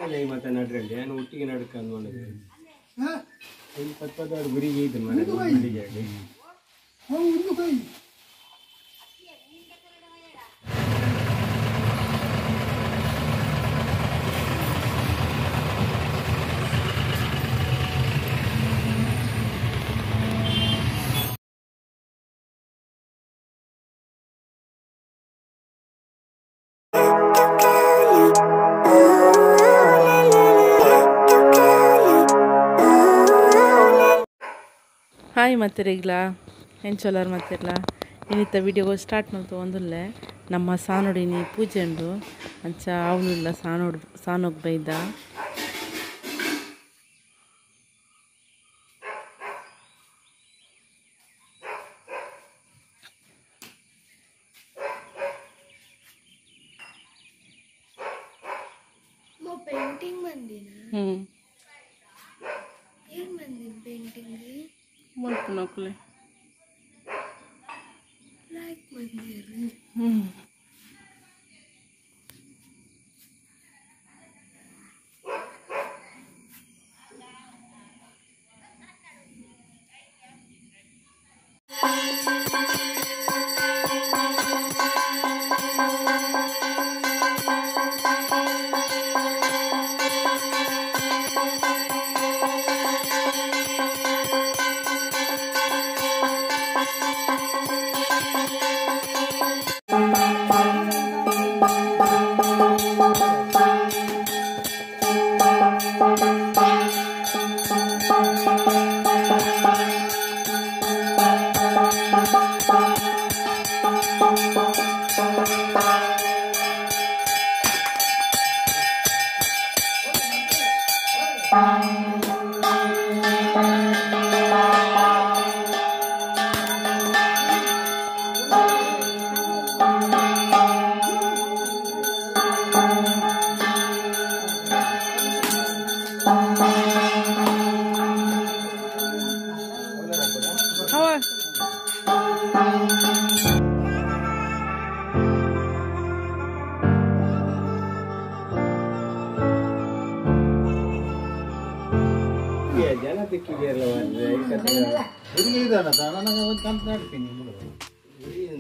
ತಾನೇ ಮತ್ತೆ ನಡ್ರಲ್ಲಿ ನಾನು ಒಟ್ಟಿಗೆ ನಡ್ಕೊಂಡು ನೋಡಿದೆ ಪತ್ಪದ ಗುರಿಗೆ ಇದು ಮನೆಗೆ ಹಾಯ್ ಮತ್ತಿರಲ್ಲ ಹೆಂಚೋಲಾರು ಮತ್ತಿರಲ್ಲ ಇನ್ನಿತ್ತ ವಿಡಿಯೋ ಸ್ಟಾರ್ಟ್ ಮಾಡ್ತು ಒಂದಲ್ಲೇ ನಮ್ಮ ಸಾನೋಡಿನಿ ಪೂಜೆ ಉಂಡು ಅಂಚ ಅವನಿಲ್ಲ ಸಾನೋಗ್ ಬೈದ पेंटिंग मंदिर एक मंदिर पेंटिंग है मुल्क नोकले लाइक मंदिर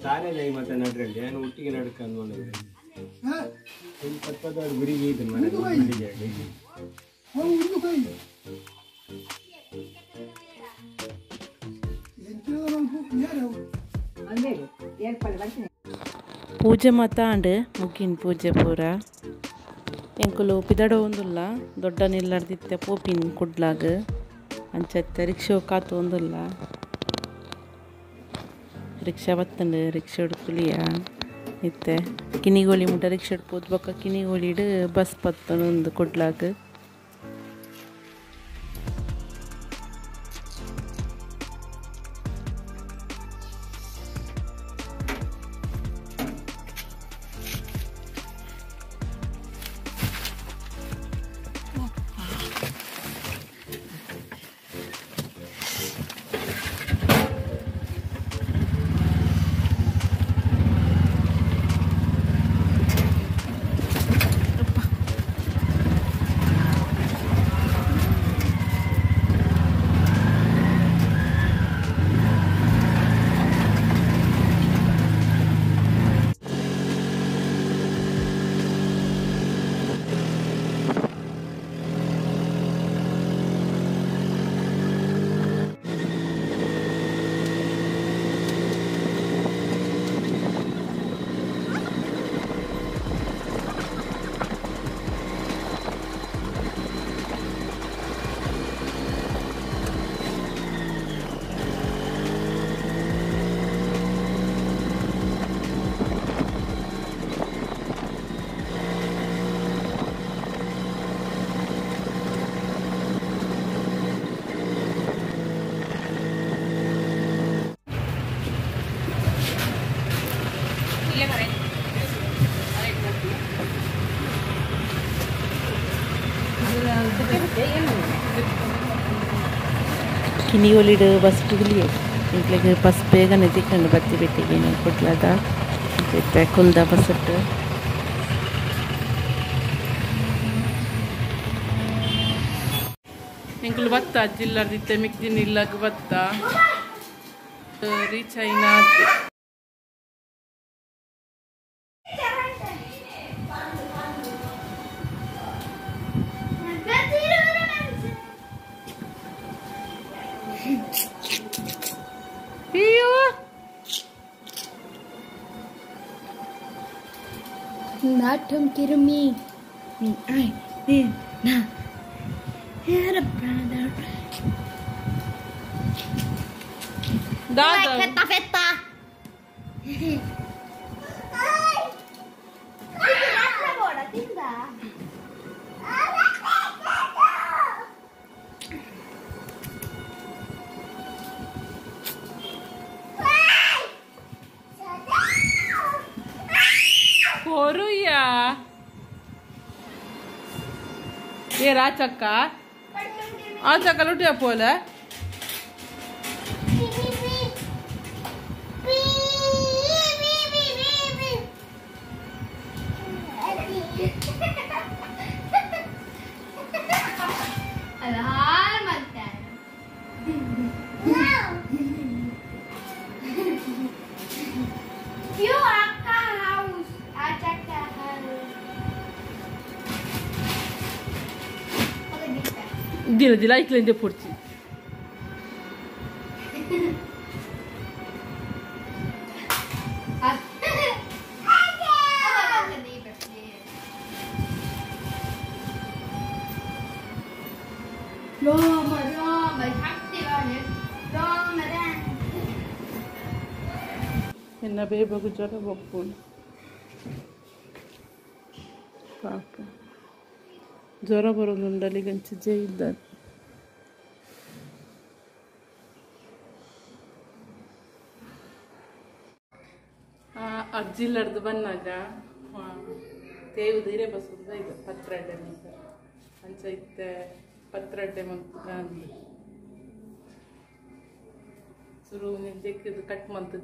ತಾನೇ ಮತ್ತೆ ನಡ್ರಲ್ಲಿ ನಾನು ಒಟ್ಟಿಗೆ ನಡ್ಕೊಂಡು ನೋಡಿದೆ ಪತ್ಪದ ಗುರಿಗೆ ಇದು ಮನೆಗೆ ಪೂಜೆ ಮಾತಾಂಡು ಮುಗಿನ ಪೂಜೆ ಪೂರ ಎಂಕುಲು ಪಿದಡ ಒಂದುಲ್ಲ ದೊಡ್ಡ ನಿಲ್ಲರ್ದಿತ್ತೆ popini kudlag ಅಂಚತ್ತೆ ರಿಕ್ಷಾ ಕಾತು ಒಂದುಲ್ಲ ರಿಕ್ಷಾ ಬತ್ತಂಡು ರಿಕ್ಷಾ ಹುಡುಕುಲಿಯ ಇತ್ತೆ ಕಿನಿಗೋಳಿ ಮುಟ್ಟ ರಿಕ್ಷಾ ಹಿಡ್ಪೋದು ಬೊಕ್ಕ ಕಿನಿಗೋಳಿಡು ಬಸ್ ಬತ್ತನು ಒಂದು kudlag ಕಿನಿಗೋಳಿಡು ಬಸ್ ಟುಗುಲಿಯೇ ಇಂಕ್ಲೆಗ್ ಬಸ್ ಬೇಗನೆ ತಿಕ್ಕಂಡು ಬತ್ತಿ ಬೆಟ್ಟಿಗೆ ಕೊಟ್ಲದ ಕುಲ್ದ ಬಸ್ ಎಂಕುಲು ಬತ್ತ ಅಜ್ಜಿಲ್ಲದಿತ್ತೆ ಮಿಕ್ದಿನ ಇಲ್ಲಗ್ ಬತ್ತ ರೀಚ್ ಐನಾ ಅಯ್ಯೋ Natum kirumi. I did not had a brother. ದಾದ Fetta fetta. ಕೊರುಯ್ಯ ಏ ರಾಚಕ್ಕ ಆ ಚಕ್ಕ ಲುಟಿಯ ಪೋಲ Dile, di like le porti. Enna bebeku ಜ್ವರ ಬಪ್ಪುಂಡು ಪಾಪ ಜ್ವರ ಬರೋದುಂಡಲ್ಲಿ ಗಂಚಿಜ್ಜೆ ಇದ್ದಾರೆ ಅಜ್ಜಿಲ್ಲರ್ದು ಬಂದಾಗ ತೇವುದು ಹಿರೇ ಬಸೋದ ಇದು ಪತ್ರಡ್ಡೆ ಅಂತ ಅಂಚ ಇತ್ತೆ ಪತ್ರಡ್ಡೆ ಮಂತ ಶುರು ದೆಕ್ಕಿದ್ದು ಕಟ್ ಮಂತ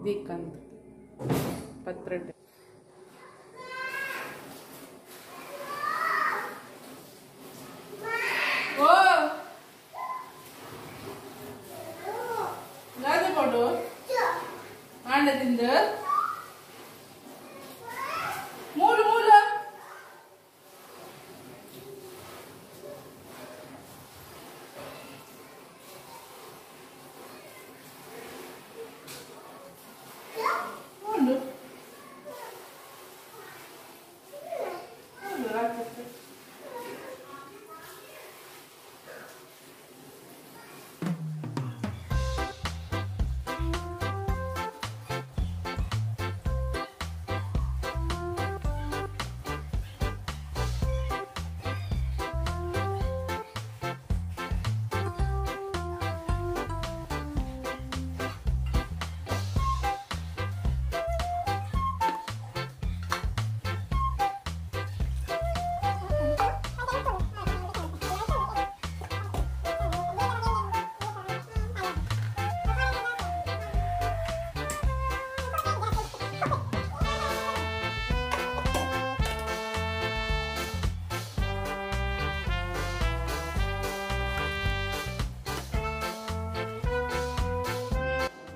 ದೀಕ ಅಂತ ಪತ್ರಡ್ಡೆ ಓ ಗಾದೆ ಕೊಡು ಆಂಡದಿಂದ ಮೂರು ಮೂಲ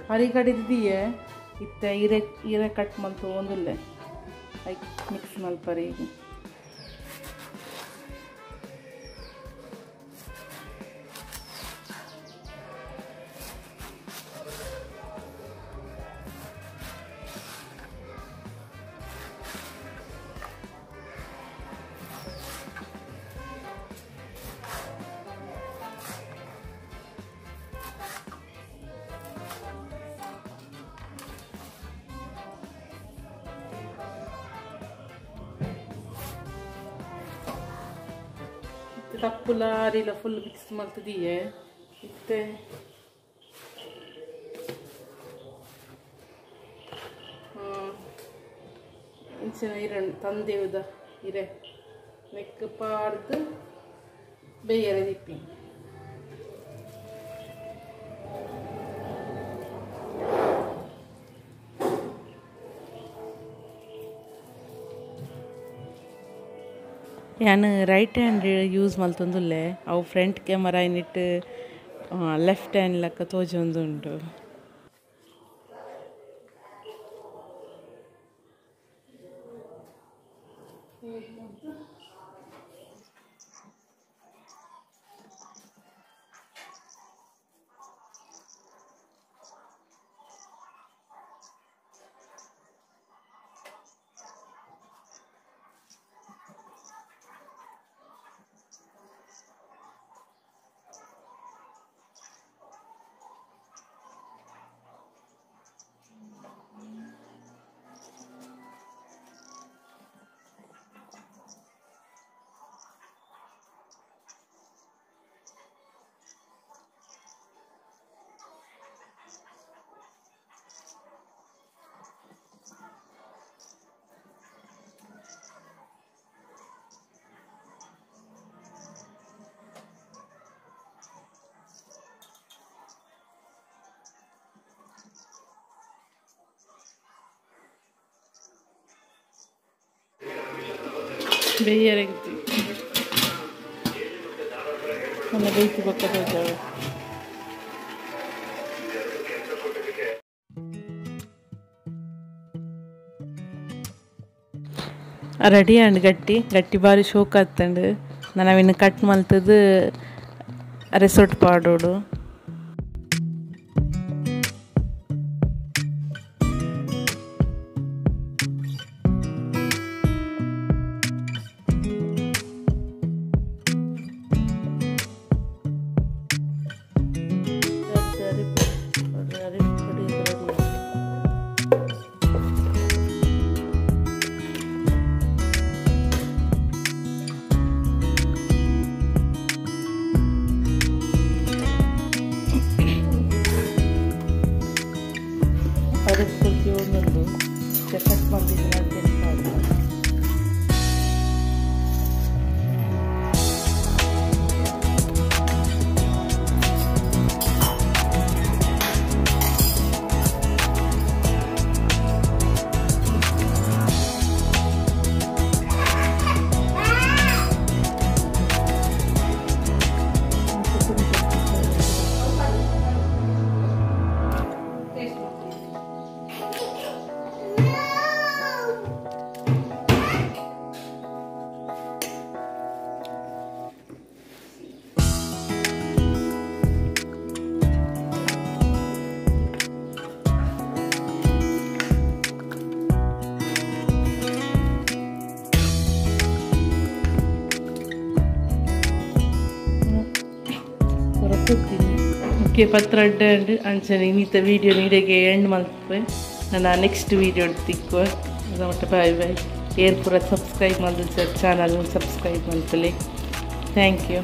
ಹರಿ ಕಡಿದಿದೆಯೇ ಇತ್ತ ಹೀರೆ ಕಟ್ ಮಲ್ತು ಒಂದಿಲ್ಲ ಮಿಕ್ಸ್ ಮಲ್ಪರಿ ಈಗ ತಪ್ಪುಲ ಅರಿಲ ಫುಲ್ ಮಿಕ್ಸ್ ಮಾಡ್ತಿದೀಯೆ ಇತ್ತೆ ಇಂಚಿನ ಇರಣ್ ತಂದೇವುದ ಇರೆ ನೆಕ್ ಪಾಡ್ದು ಬೇಯರೆ ದಿಪ್ಪಿ ನಾನು ರೈಟ್ ಹ್ಯಾಂಡ್ ಯೂಸ್ ಮಲ್ತೊಂದುಲ್ಲೆ ಅವು ಫ್ರಂಟ್ ಕ್ಯಾಮರಾ ಇನ್ನಿಟ್ಟು ಲೆಫ್ಟ್ ಹ್ಯಾಂಡ್ ಲೆಕ್ಕ ತೋಜೊಂದುಂಡು. ಬೇಯರೆಗ್ತಿ ನನ್ನ ಬೇಯ್ತಿ ಪಕ್ಕದ ಜಾಗ ರೆಡಿ ಆಂಡ್ ಗಟ್ಟಿ ಬಾರಿ ಶೋಕ್ ಆಗ್ತಂಡು ನಾನು ಅವಿನ ಕಟ್ ಮಲ್ತದು ರೆಸಾರ್ಟ್ ಪಾಡೋಡು. ಅರಿಸ್ಕೊಳ್ತಿ ಒಂದೊಂದು ಕಟ್ ಮಾಡಿದ್ರೆ ಓಕೆ ಪತ್ರ ಅಡ್ಡ ಅಂಚನೆ ಇನ್ನಿತ ವೀಡಿಯೋ ನೀಡಿಗೆ ಎಂಡ್ ಮಲ್ಪೆ ನನ್ನ ನೆಕ್ಸ್ಟ್ ವೀಡಿಯೋ ತಿಕ್ಕುವ ಮತ್ತೆ ಬಾಯ್ ಬಾಯ್. ಏರ್ ಪೂರ ಸಬ್ಸ್ಕ್ರೈಬ್ ಮಾಡಿದ್ರೆ ಚಾನಲ್ ಸಬ್ಸ್ಕ್ರೈಬ್ ಮಾಡ್ಕೊಳ್ಳಿ. Thank you.